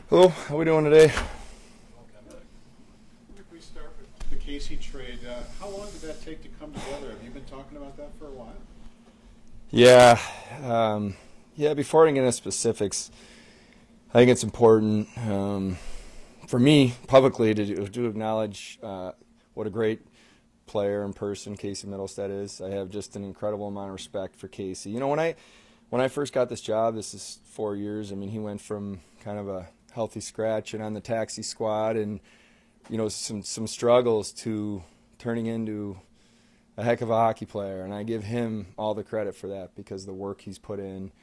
Hello, how we doing today? If we start with the Casey trade, how long did that take to come together? Have you been talking about that for a while? Yeah, before I get into specifics, I think it's important for me publicly to acknowledge what a great player and person Casey Middlestead is. I have just an incredible amount of respect for Casey. You know, when I first got this job, this is 4 years. I mean, he went from kind of a healthy scratch and on the taxi squad, and some struggles to turning into a heck of a hockey player, and I give him all the credit for that because of the work he's put in.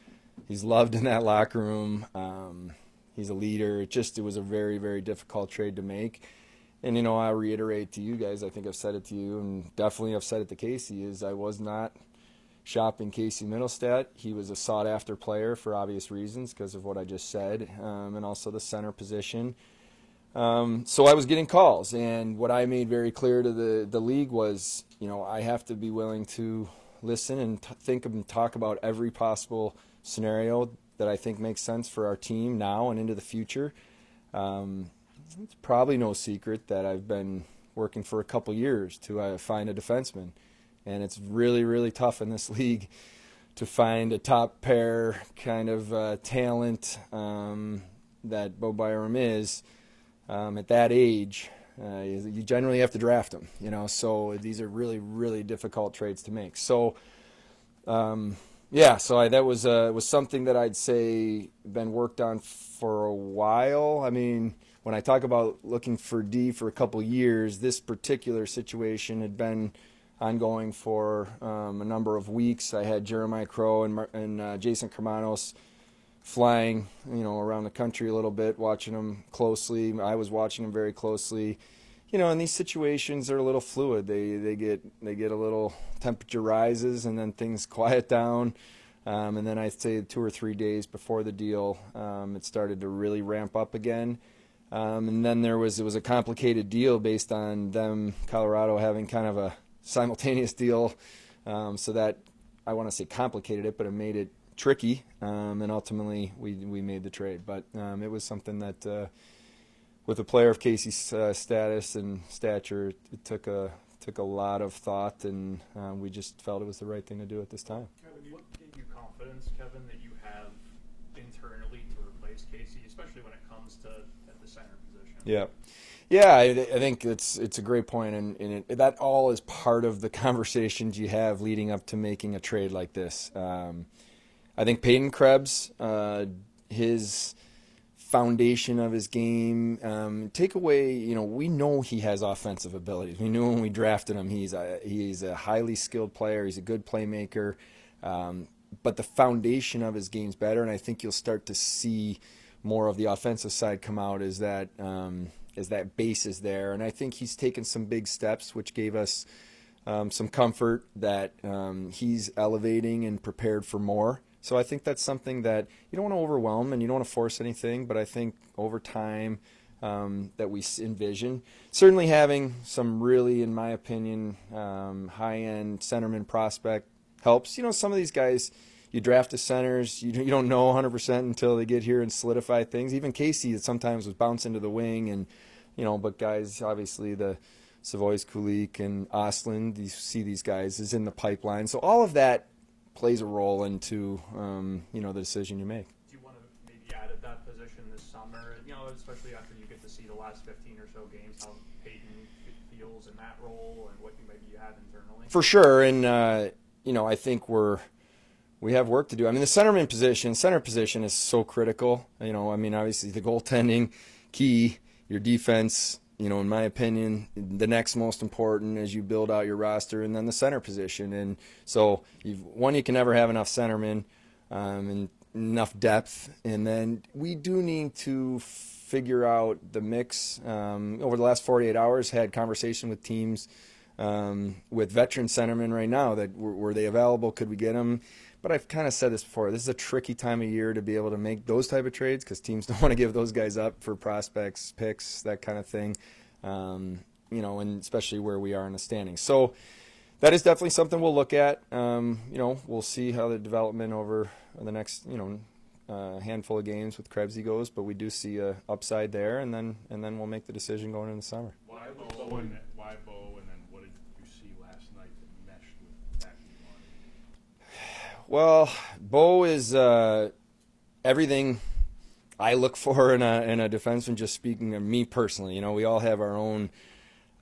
He's loved in that locker room. He's a leader. It was a very, very difficult trade to make. And, I reiterate to you guys, I think I've said it to you, and definitely I've said it to Casey, is I was not shopping Casey Middlestead. He was a sought-after player for obvious reasons because of what I just said, and also the center position. So I was getting calls, and what I made very clear to the league was, I have to be willing to listen and think and talk about every possible scenario that I think makes sense for our team now and into the future. It's probably no secret that I've been working for a couple years to find a defenseman, and it's really, really tough in this league to find a top pair kind of talent that Bo Byram is. At that age, you generally have to draft them, so these are really, really difficult trades to make. So, that was something that I'd say been worked on for a while. I mean, when I talk about looking for D for a couple years, this particular situation had been ongoing for a number of weeks. I had Jeremiah Crow and Jason Kermanos flying, around the country a little bit, watching them closely. I was watching them very closely. And these situations are a little fluid. They get a little temperature rises, and then things quiet down. And then I'd say 2 or 3 days before the deal, it started to really ramp up again. And then it was a complicated deal based on them, Colorado, having kind of a simultaneous deal. So that, I want to say complicated it, but it made it tricky, and ultimately we made the trade. But it was something that, with a player of Casey's status and stature, it took a lot of thought, and we just felt it was the right thing to do at this time. Kevin, what gave you confidence, Kevin, that you have internally to replace Casey, especially when it comes to at the center position? Yeah, I think it's a great point, and that all is part of the conversations you have leading up to making a trade like this. I think Peyton Krebs, his foundation of his game, take away, we know he has offensive abilities. We knew when we drafted him he's a highly skilled player. He's a good playmaker, but the foundation of his game's better, and I think you'll start to see more of the offensive side come out as that base is there. And I think he's taken some big steps, which gave us some comfort that he's elevating and prepared for more. So I think that's something that you don't want to overwhelm and you don't want to force anything, but I think over time that we envision, certainly having some really, in my opinion, high-end centerman prospect helps. Some of these guys, you draft as centers, you don't know 100% until they get here and solidify things. Even Casey sometimes was bouncing to the wing, and but guys, obviously the Savoy's, Kulik, and Ostlund, you see these guys is in the pipeline. So all of that plays a role into the decision you make. Do you want to maybe add at that position this summer, especially after you get to see the last 15 or so games, how Peyton feels in that role and what maybe you have internally? For sure, and I think we have work to do. I mean, the center position is so critical. Obviously the goaltending, key, your defense, in my opinion, the next most important as you build out your roster, and then the center position. And so, you can never have enough centermen and enough depth. And then we do need to figure out the mix. Over the last 48 hours, had conversation with teams with veteran centermen right now that were they available? Could we get them? But I've kind of said this before. This is a tricky time of year to be able to make those type of trades because teams don't want to give those guys up for prospects, picks, that kind of thing. And especially where we are in the standings. So that is definitely something we'll look at. We'll see how the development over the next, a handful of games with Krebs goes, but we do see a upside there, and then we'll make the decision going into the summer. Why Bo, and then what did you see last night that meshed with that you wanted? Well, Bo is everything I look for in a defenseman. Just speaking of me personally, we all have our own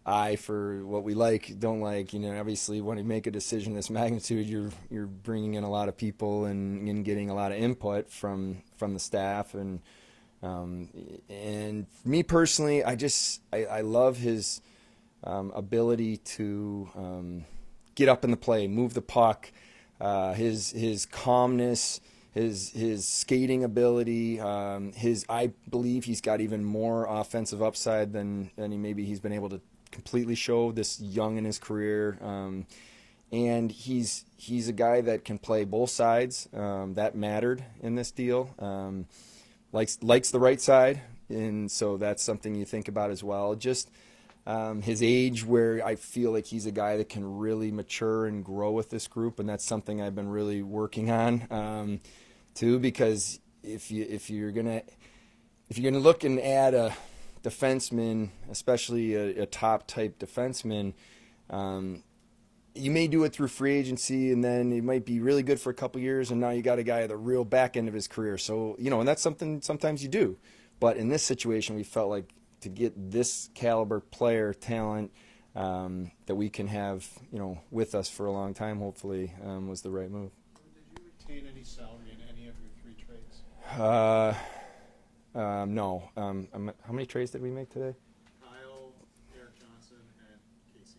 eye for what we like, don't like. Obviously, when you make a decision of this magnitude, you're bringing in a lot of people and getting a lot of input from the staff. And me personally, I love his ability to get up in the play, move the puck, his calmness, his skating ability, I believe he's got even more offensive upside than he's been able to completely show this young in his career. And he's a guy that can play both sides. That mattered in this deal. Likes the right side, and so that's something you think about as well. Just his age, where I feel like he's a guy that can really mature and grow with this group, and that's something I've been really working on too. Because if you're gonna look and add a defenseman, especially a top type defenseman, you may do it through free agency, and then it might be really good for a couple years, and now you got a guy at the real back end of his career. So and that's something sometimes you do. But in this situation, we felt like to get this caliber player talent that we can have with us for a long time, hopefully, was the right move. Did you retain any salary in any of your 3 trades? No. How many trades did we make today? Kyle, Eric Johnson, and Casey.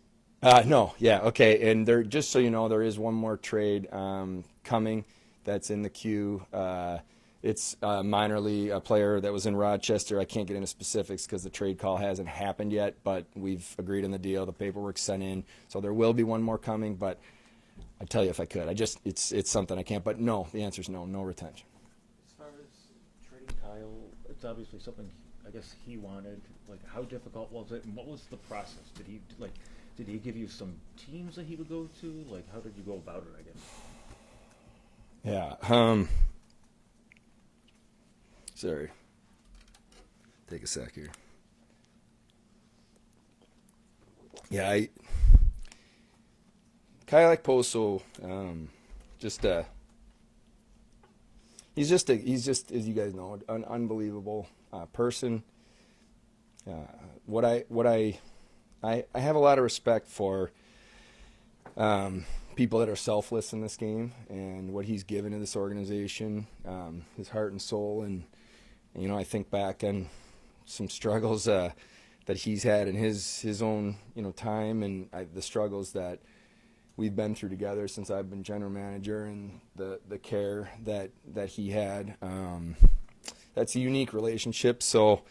No. Yeah. Okay. And just so you know, there is one more trade coming that's in the queue. It's a minor league player that was in Rochester. I can't get into specifics because the trade call hasn't happened yet, but we've agreed on the deal. The paperwork's sent in, so there will be one more coming. But I'd tell you if I could. It's something I can't. But no, the answer is no. No retention. As far as trading Kyle, it's obviously something I guess he wanted. Like, how difficult was it, and what was the process? Did he give you some teams that he would go to? Like, how did you go about it, I guess? Yeah. Sorry. Take a sec here. Yeah, Kyle Okposo, he's just as you guys know, an unbelievable person. I have a lot of respect for people that are selfless in this game, and what he's given to this organization, his heart and soul. And I think back on some struggles that he's had in his own time, and the struggles that we've been through together since I've been general manager, and the care that he had. That's a unique relationship. So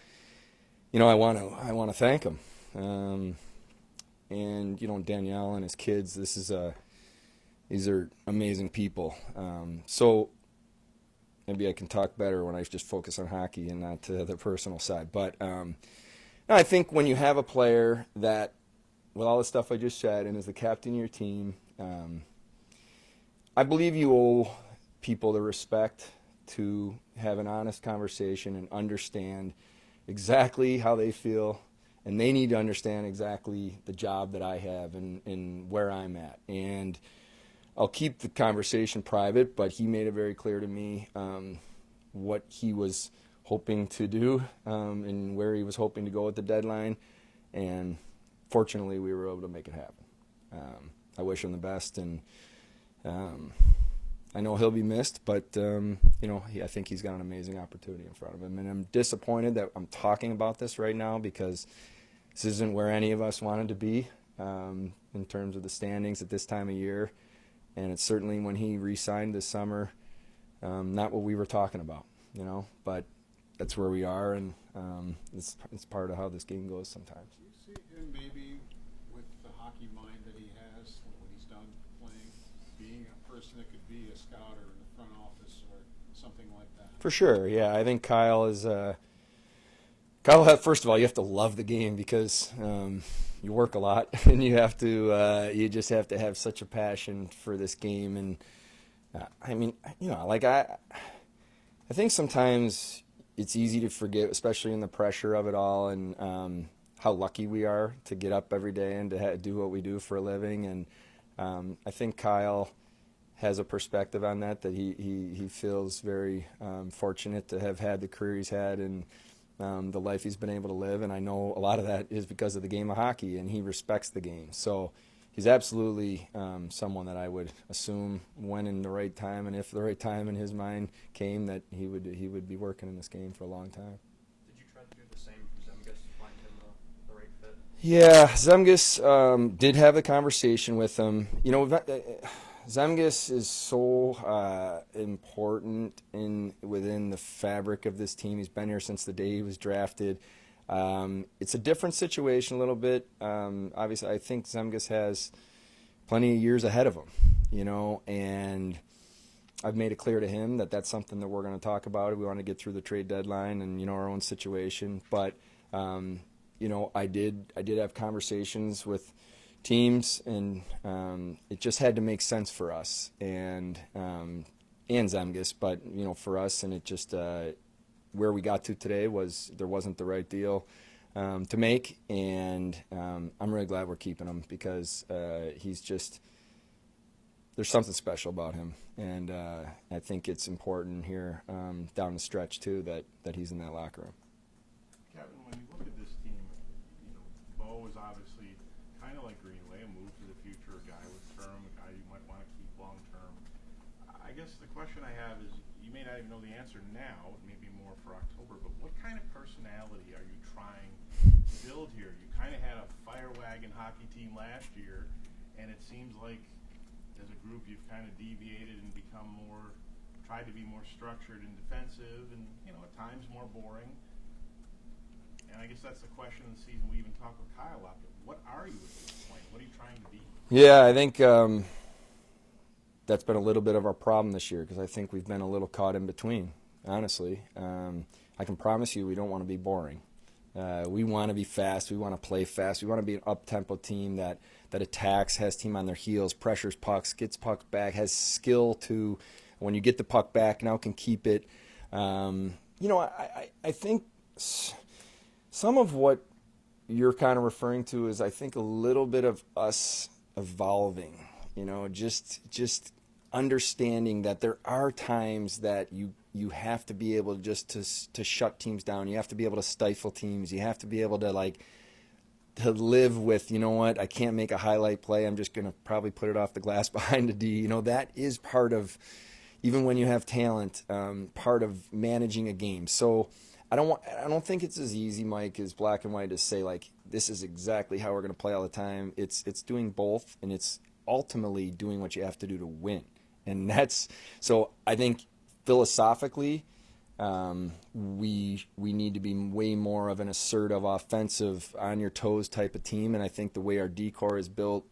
I want to thank him. And Danielle and his kids. These are amazing people. So maybe I can talk better when I just focus on hockey and not the personal side. But no, I think when you have a player that, with all the stuff I just said, and is the captain of your team, I believe you owe people the respect to have an honest conversation and understand exactly how they feel, and they need to understand exactly the job that I have and where I'm at. And I'll keep the conversation private, but he made it very clear to me what he was hoping to do and where he was hoping to go at the deadline. And fortunately, we were able to make it happen. I wish him the best, and I know he'll be missed, but I think he's got an amazing opportunity in front of him. And I'm disappointed that I'm talking about this right now, because this isn't where any of us wanted to be in terms of the standings at this time of year. And it's certainly, when he re-signed this summer, not what we were talking about, But that's where we are, and it's part of how this game goes sometimes. Do you see him maybe, with the hockey mind that he has, what he's done playing, being a person that could be a scout or in the front office or something like that? For sure, yeah. I think Kyle is. First of all, you have to love the game, because you work a lot, and you have to. You just have to have such a passion for this game, and I I think sometimes it's easy to forget, especially in the pressure of it all, and how lucky we are to get up every day and to do what we do for a living. And I think Kyle has a perspective on that he feels very fortunate to have had the career he's had and the life he's been able to live. And I know a lot of that is because of the game of hockey, and he respects the game. So he's absolutely someone that I would assume when in the right time, and if the right time in his mind came, that he would be working in this game for a long time. Did you try to do the same for Zemgus to find him the right fit? Yeah, Zemgus did have the conversation with him. You know, Zemgus is so important within the fabric of this team. He's been here since the day he was drafted. It's a different situation a little bit. Obviously, I think Zemgus has plenty of years ahead of him, you know, and I've made it clear to him that that's something that we're going to talk about. We want to get through the trade deadline and, you know, our own situation. But, you know, I did have conversations with teams, and it just had to make sense for us and Zemgus, but, you know, for us, and it just where we got to today was there wasn't the right deal to make, and I'm really glad we're keeping him because he's just there's something special about him, and I think it's important here down the stretch too that he's in that locker room. Kevin, when you look at this team, you know, Bo is obviously kind of like Greenway, a move to the future, a guy with term, a guy you might want to keep long term. I guess the question I have is, you may not even know the answer now, it may be more for October, but what kind of personality are you trying to build here? You kind of had a fire wagon hockey team last year, and it seems like as a group you've kind of deviated and become more, tried to be more structured and defensive, and, you know, at times more boring. And I guess that's the question of the season. We even talked with Kyle about it. What are you at this point? What are you trying to be? Yeah, I think that's been a little bit of our problem this year because I think we've been a little caught in between, honestly. I can promise you we don't want to be boring. We want to be fast. We want to play fast. We want to be an up-tempo team that attacks, has team on their heels, pressures pucks, gets pucks back, has skill to, when you get the puck back, now can keep it. You know, I think some of what you're kind of referring to is, I think, a little bit of us evolving, you know, just understanding that there are times that you have to be able to shut teams down. You have to be able to stifle teams. You have to be able to to live with, you know what, I can't make a highlight play. I'm just going to probably put it off the glass behind the D. You know, that is part of, even when you have talent, part of managing a game. So I don't think it's as easy, Mike, as black and white to say, like, this is exactly how we're going to play all the time. It's doing both, and it's ultimately doing what you have to do to win. And that's, so I think philosophically, we need to be way more of an assertive, offensive, on your toes type of team. And I think the way our D-core is built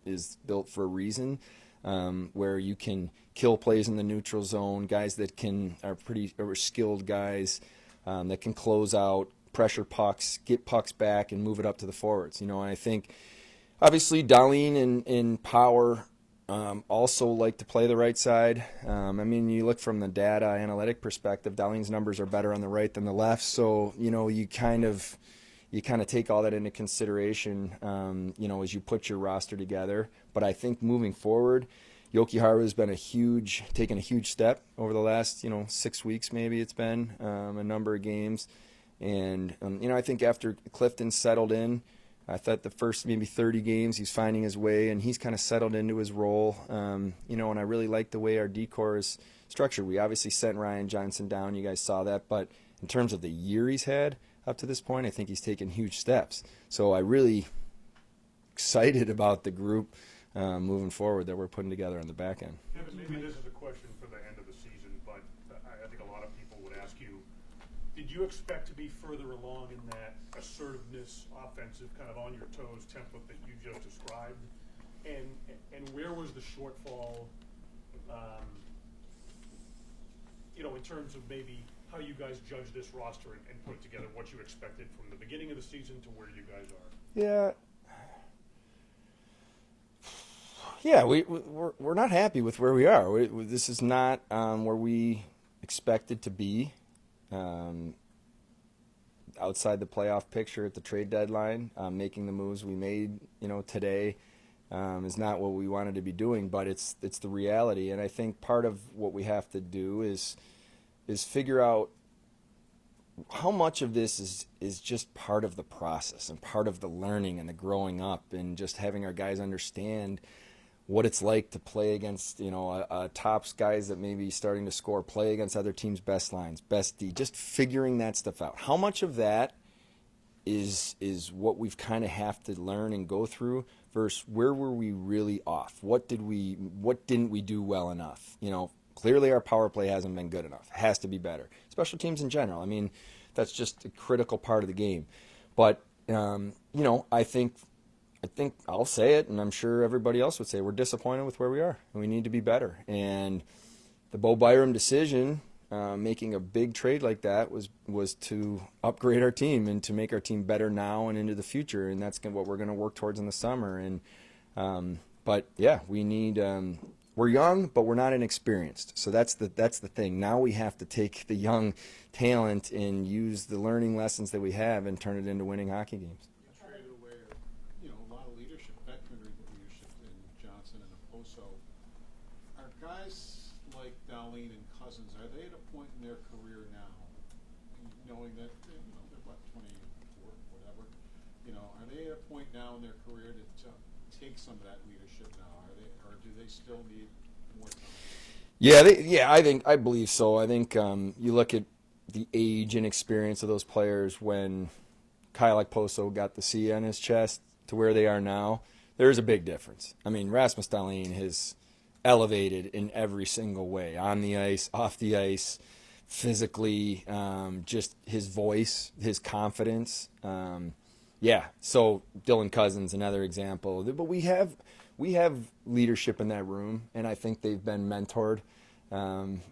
for a reason, where you can kill plays in the neutral zone, guys that are skilled guys, that can close out, pressure pucks, get pucks back, and move it up to the forwards. You know, and I think obviously Dahlin and Power also like to play the right side. I mean, you look from the data analytic perspective, Dahlin's numbers are better on the right than the left. So, you know, you kind of take all that into consideration, you know, as you put your roster together. But I think moving forward, Jokiharju has been taken a huge step over the last, 6 weeks maybe it's been, a number of games. And, I think after Clifton settled in, I thought the first maybe 30 games he's finding his way, and he's kind of settled into his role. And I really like the way our D-core is structured. We obviously sent Ryan Johnson down. You guys saw that. But in terms of the year he's had up to this point, I think he's taken huge steps. So I really excited about the group moving forward that we're putting together on the back end. Kevin, maybe this is a question for the end of the season, but I think a lot of people would ask you, did you expect to be further along in that assertiveness, offensive, kind of on your toes template that you just described? And where was the shortfall, in terms of maybe how you guys judge this roster and put together what you expected from the beginning of the season to where you guys are? Yeah, we're not happy with where we are. This is not where we expected to be. outside the playoff picture at the trade deadline. Making the moves we made, today is not what we wanted to be doing, but it's the reality. And I think part of what we have to do is figure out how much of this is just part of the process and part of the learning and the growing up and just having our guys understand what it's like to play against, a tops guys that may be starting to score, play against other teams' best lines, best D, just figuring that stuff out. How much of that is what we've kind of have to learn and go through versus where were we really off? What didn't we do well enough? Clearly our power play hasn't been good enough. It has to be better. Special teams in general. I mean, that's just a critical part of the game. But, I think I'll say it, and I'm sure everybody else would say we're disappointed with where we are, and we need to be better. And the Bo Byram decision, making a big trade like that, was to upgrade our team and to make our team better now and into the future, and that's what we're going to work towards in the summer. And but yeah, we need. We're young, but we're not inexperienced. So that's the thing. Now we have to take the young talent and use the learning lessons that we have and turn it into winning hockey games. Traded away, a lot of leadership, veteran leadership in Johnson and Oposo. Are guys like Darlene and Cousins, are they at a point in their career now, knowing that they're about 24, whatever? Are they at a point now in their career to take some of that leadership now? Or do they still need more time? Yeah, I believe so. I think you look at the age and experience of those players when Kyle Okposo got the C on his chest to where they are now. There's a big difference. I mean, Rasmus Dahlin has elevated in every single way, on the ice, off the ice, physically, just his voice, his confidence. So Dylan Cousins, another example. But we have leadership in that room, and I think they've been mentored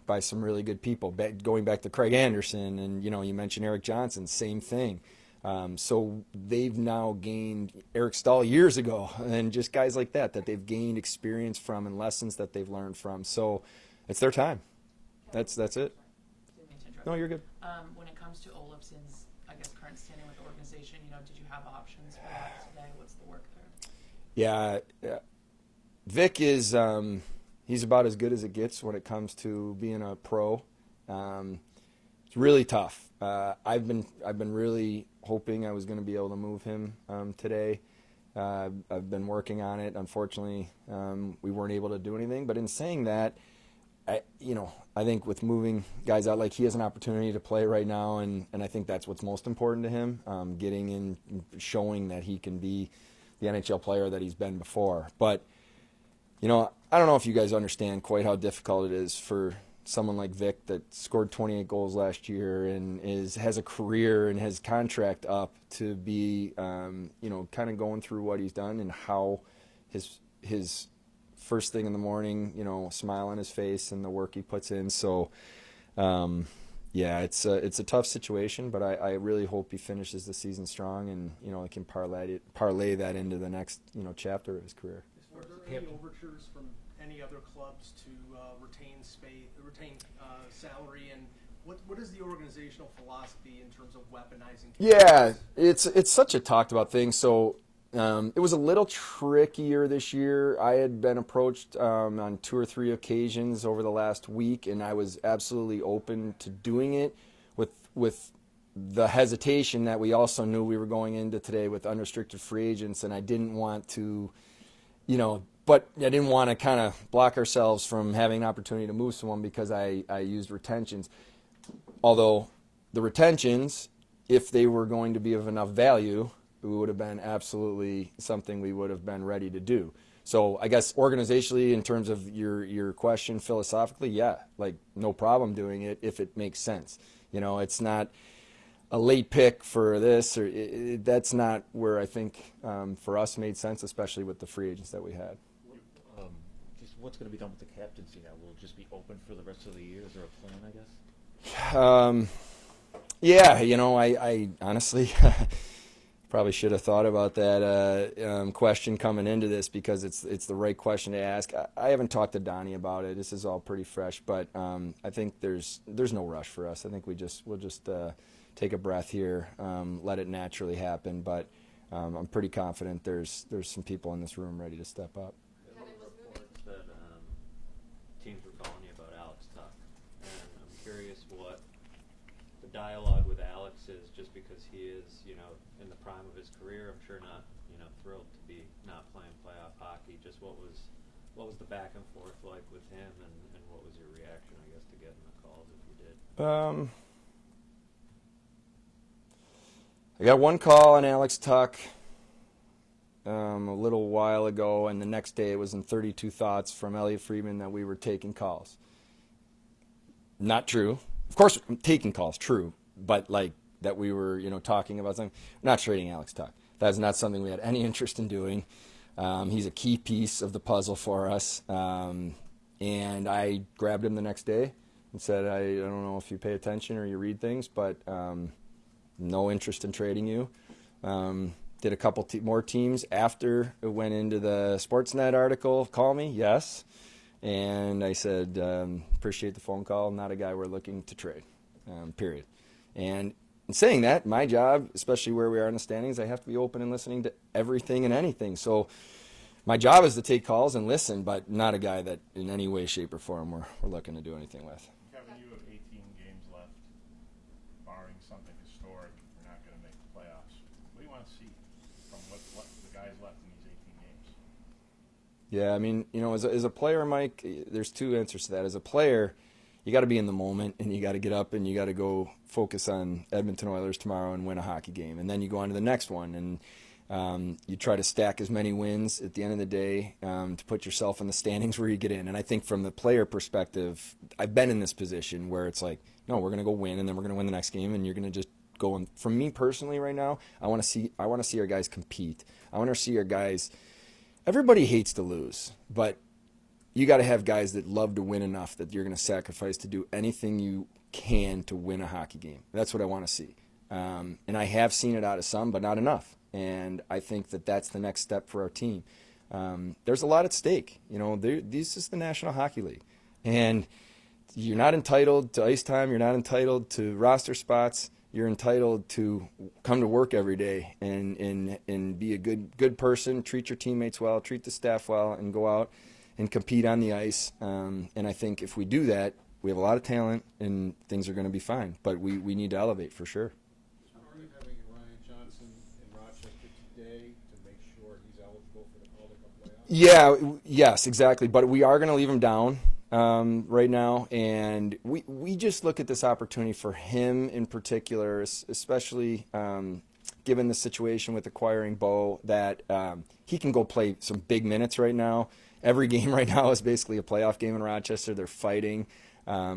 by some really good people. Going back to Craig Anderson, and you mentioned Eric Johnson, same thing. So they've now gained Eric Stahl years ago, and just guys like that they've gained experience from and lessons that they've learned from. So it's their time. That's it. Didn't mean to interrupt. No, you're good. When it comes to Olofsson's, current standing with the organization, did you have options for that today? What's the work there? Yeah. Vic is he's about as good as it gets when it comes to being a pro. It's really tough. I've been really hoping I was going to be able to move him today. I've been working on it. Unfortunately, we weren't able to do anything. But in saying that, I think with moving guys out, he has an opportunity to play right now, and I think that's what's most important to him, getting in, showing that he can be the NHL player that he's been before. But I don't know if you guys understand quite how difficult it is for someone like Vic that scored 28 goals last year and has a career and has contract up to be, kind of going through what he's done and how his first thing in the morning, smile on his face and the work he puts in. So, it's a tough situation, but I really hope he finishes the season strong and, can parlay that into the next, chapter of his career. Are there any overtures from any other clubs to retain salary, and what is the organizational philosophy in terms of weaponizing? Yeah, it's such a talked about thing. So it was a little trickier this year. I had been approached on 2 or 3 occasions over the last week, and I was absolutely open to doing it with the hesitation that we also knew we were going into today with unrestricted free agents, and I didn't want to, but I didn't want to kind of block ourselves from having an opportunity to move someone because I used retentions. Although the retentions, if they were going to be of enough value, it would have been absolutely something we would have been ready to do. So I guess organizationally, in terms of your question philosophically, yeah, no problem doing it if it makes sense. It's not a late pick for this, or that's not where I think for us made sense, especially with the free agents that we had. Just what's going to be done with the captaincy now? Will it just be open for the rest of the year? Is there a plan, I guess? I honestly, Probably should have thought about that question coming into this, because it's the right question to ask. I haven't talked to Donnie about it. This is all pretty fresh, but I think there's no rush for us. I think we'll just take a breath here, let it naturally happen. But I'm pretty confident there's some people in this room ready to step up. There were reports that teams were calling you about Alex Tuck, and I'm curious what the dialogue with Alex is, just because he is, in the prime of his career. I'm sure not, thrilled to be not playing playoff hockey. Just what was the back and forth like with him, and what was your reaction, I guess, to getting the calls, if you did? I got one call on Alex Tuck a little while ago, and the next day it was in 32 Thoughts from Elliot Friedman that we were taking calls. Not true. Of course, taking calls, true, but like that we were, talking about something. We're not trading Alex Tuck. That's not something we had any interest in doing. He's a key piece of the puzzle for us, and I grabbed him the next day and said, I don't know if you pay attention or you read things, but no interest in trading you. Did a couple more teams after it went into the Sportsnet article call me, yes. And I said, appreciate the phone call, not a guy we're looking to trade, period. And in saying that, my job, especially where we are in the standings, I have to be open and listening to everything and anything. So my job is to take calls and listen, but not a guy that in any way, shape, or form we're looking to do anything with. Kevin, you have 18 games left. Barring something historic, you're not going to make the playoffs. What do you want to see from what the guys left in these 18 games? Yeah, I mean, as a player, Mike, there's two answers to that. As a player, you got to be in the moment, and you got to get up and you got to go focus on Edmonton Oilers tomorrow and win a hockey game. And then you go on to the next one, and you try to stack as many wins at the end of the day to put yourself in the standings where you get in. And I think from the player perspective, I've been in this position where it's like, no, we're going to go win, and then we're going to win the next game, and you're going to just go. And for me personally right now, I want to see our guys compete. I want to see our guys. Everybody hates to lose, but you got to have guys that love to win enough that you're going to sacrifice to do anything you can to win a hockey game. That's what I want to see. And I have seen it out of some, but not enough. And I think that that's the next step for our team. There's a lot at stake. This is the National Hockey League. And you're not entitled to ice time. You're not entitled to roster spots. You're entitled to come to work every day and be a good person, treat your teammates well, treat the staff well, and go out and compete on the ice. And I think if we do that, we have a lot of talent and things are going to be fine. But we need to elevate for sure. Are you having Ryan Johnson in Rochester today to make sure he's eligible for the Calder Cup playoffs? Yeah, yes, exactly. But we are going to leave him down right now. And we just look at this opportunity for him in particular, especially given the situation with acquiring Bo, that he can go play some big minutes right now. Every game right now is basically a playoff game in Rochester. They're fighting.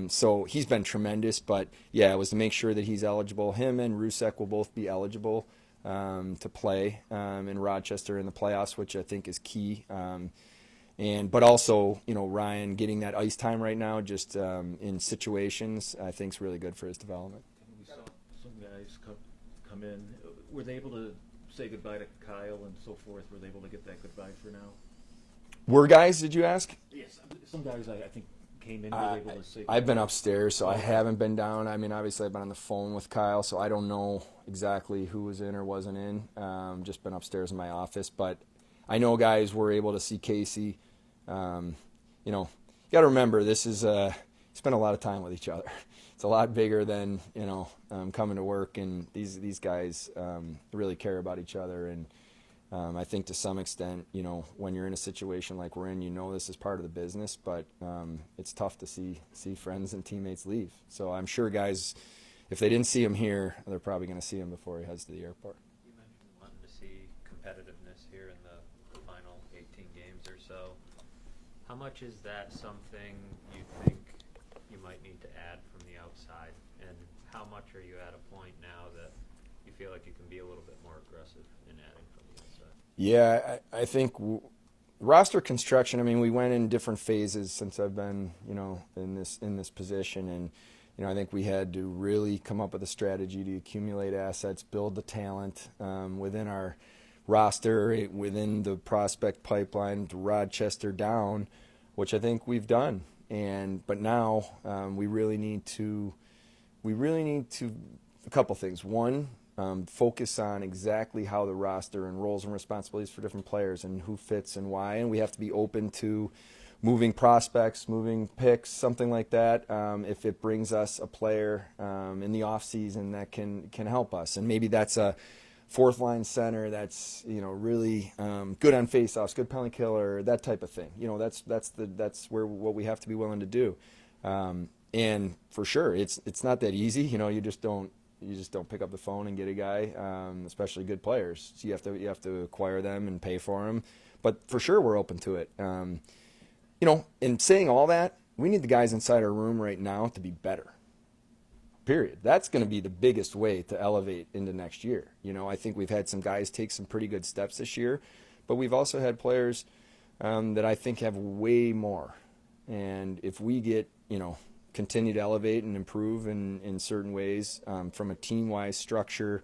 So he's been tremendous. But, yeah, it was to make sure that he's eligible. Him and Rusek will both be eligible to play in Rochester in the playoffs, which I think is key. But also, Ryan getting that ice time right now just in situations I think is really good for his development. We saw some guys come in. Were they able to say goodbye to Kyle and so forth? Were they able to get that goodbye for now? Were guys, did you ask? Yes. Some guys I think came in were able to say goodbye. I've been upstairs, so I haven't been down. I mean, obviously I've been on the phone with Kyle, so I don't know exactly who was in or wasn't in. Just been upstairs in my office. But I know guys were able to see Casey. You got to remember, this is spend a lot of time with each other. It's a lot bigger than coming to work, and these guys really care about each other. And I think to some extent, when you're in a situation like we're in, this is part of the business, but it's tough to see friends and teammates leave. So I'm sure guys, if they didn't see him here, they're probably going to see him before he heads to the airport. You mentioned wanting to see competitiveness here in the final 18 games or so. How much is that something you think you might need to add from the outside? And how much are you at a point now that you feel like you can be a little bit more aggressive in adding from the outside? Yeah, I think roster construction, I mean, we went in different phases since I've been, in this position, and I think we had to really come up with a strategy to accumulate assets, build the talent within our roster, within the prospect pipeline, to Rochester down, which I think we've done. But now we really need to a couple things. One, focus on exactly how the roster and roles and responsibilities for different players and who fits and why. And we have to be open to moving prospects, moving picks, something like that, if it brings us a player in the off season that can help us. And maybe that's a fourth line center that's really good on faceoffs, good penalty killer, that type of thing. That's what we have to be willing to do. And for sure, it's not that easy. You just don't pick up the phone and get a guy, especially good players. So you have to acquire them and pay for them. But for sure, we're open to it. In saying all that, we need the guys inside our room right now to be better. Period. That's going to be the biggest way to elevate into next year. I think we've had some guys take some pretty good steps this year, but we've also had players that I think have way more. And if we get, continue to elevate and improve in certain ways from a team-wise structure,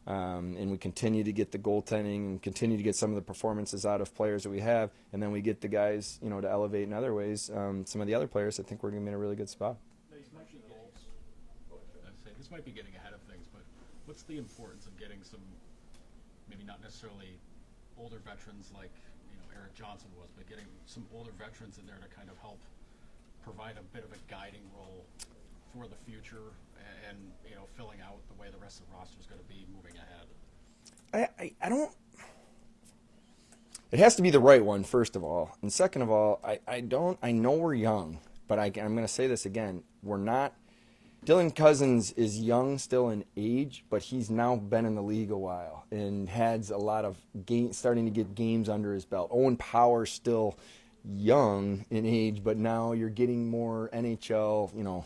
and we continue to get the goaltending and continue to get some of the performances out of players that we have, and then we get the guys, to elevate in other ways, some of the other players, I think we're going to be in a really good spot. This might be getting ahead of things, but what's the importance of getting some, maybe not necessarily older veterans like Eric Johnson was, but getting some older veterans in there to kind of help provide a bit of a guiding role for the future and filling out the way the rest of the roster is going to be moving ahead? I don't. It has to be the right one, first of all, and second of all, I know we're young, but I'm going to say this again: we're not. Dylan Cousins is young still in age, but he's now been in the league a while and has a lot of starting to get games under his belt. Owen Power's still young in age, but now you're getting more NHL,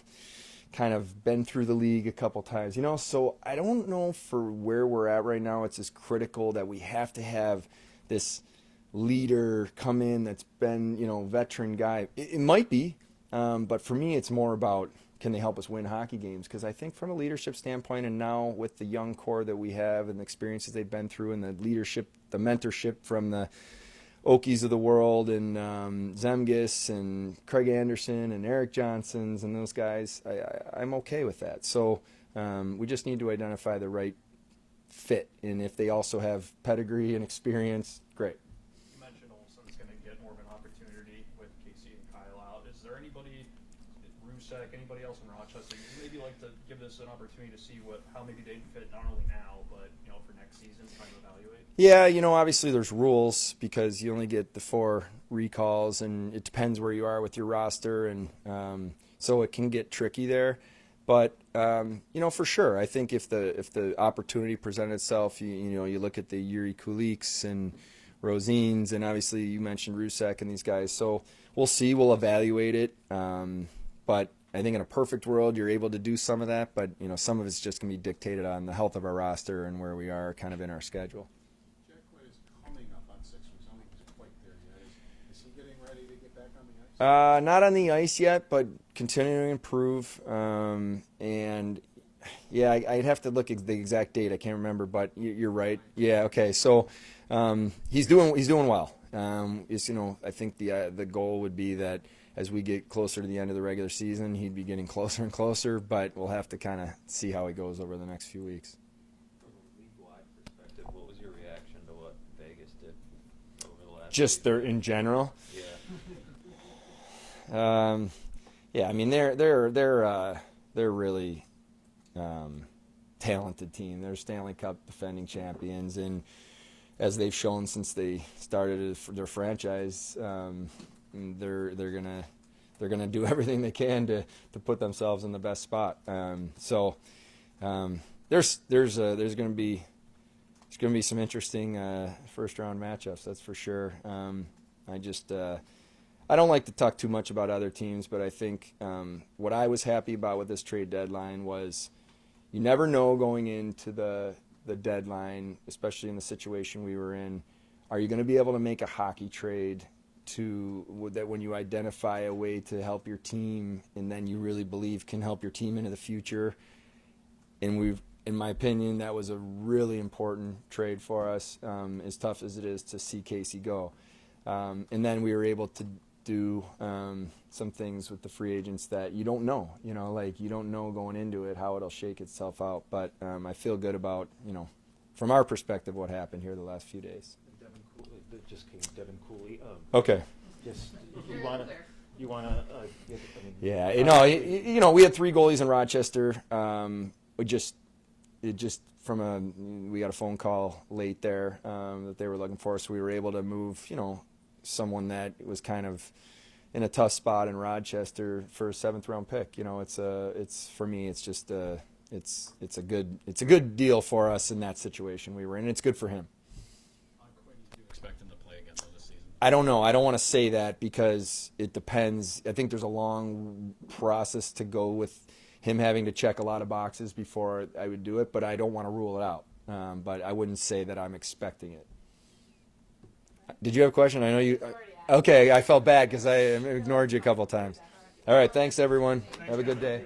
kind of been through the league a couple times, So I don't know for where we're at right now. It's as critical that we have to have this leader come in that's been, veteran guy. It might be, but for me, it's more about, can they help us win hockey games? Because I think from a leadership standpoint, and now with the young core that we have and the experiences they've been through and the leadership, the mentorship from the Okies of the world and Zemgus and Craig Anderson and Eric Johnsons and those guys, I'm okay with that. So we just need to identify the right fit. And if they also have pedigree and experience, great. You mentioned Olson's going to get more of an opportunity with Casey and Kyle out. Is there anybody, Rusek, anybody else in Rochester, you'd maybe like to give this an opportunity to see how maybe they fit not only now, but for next season, trying to evaluate? Yeah, obviously there's rules because you only get the 4 recalls, and it depends where you are with your roster, and so it can get tricky there. But for sure, I think if the opportunity presented itself, you look at the Yuri Kuliks and Rosines, and obviously you mentioned Rusek and these guys. So we'll see, we'll evaluate it. But I think in a perfect world, you're able to do some of that, but some of it's just going to be dictated on the health of our roster and where we are kind of in our schedule. Jack White is coming up on 6 weeks. I don't think he's quite there yet. Is he getting ready to get back on the ice? Not on the ice yet, but continuing to improve. And yeah, I'd have to look at the exact date. I can't remember, but you're right. Yeah, okay. So he's doing well. I think the goal would be that as we get closer to the end of the regular season, he'd be getting closer and closer, but we'll have to kind of see how he goes over the next few weeks. From a league-wide perspective, what was your reaction to what Vegas did over the last Just season? in general? Yeah. Yeah, I mean they're really talented team. They're Stanley Cup defending champions, and as they've shown since they started their franchise, they're gonna do everything they can to put themselves in the best spot. So there's gonna be some interesting first round matchups. That's for sure. I don't like to talk too much about other teams, but I think what I was happy about with this trade deadline was you never know going into the deadline, especially in the situation we were in. Are you going to be able to make a hockey trade that when you identify a way to help your team and then you really believe can help your team into the future. And in my opinion, that was a really important trade for us, as tough as it is to see Casey go. And then we were able to do some things with the free agents that you don't know, like you don't know going into it how it'll shake itself out. But I feel good about, from our perspective, what happened here the last few days. Devin Cooley, that just came. Devin Cooley. Okay. Just Very you clear. wanna. Yeah, we had 3 goalies in Rochester. We got a phone call late there that they were looking for, so we were able to move, someone that was kind of in a tough spot in Rochester for a 7th round pick. It's for me, it's just it's a good deal for us in that situation we were in. It's good for him. On Quinn, do you expect him to play again this season? I don't know. I don't want to say that because it depends. I think there's a long process to go with him having to check a lot of boxes before I would do it, but I don't want to rule it out. But I wouldn't say that I'm expecting it. Did you have a question? I know you. Okay, I felt bad because I ignored you a couple of times. All right, thanks everyone. Have a good day.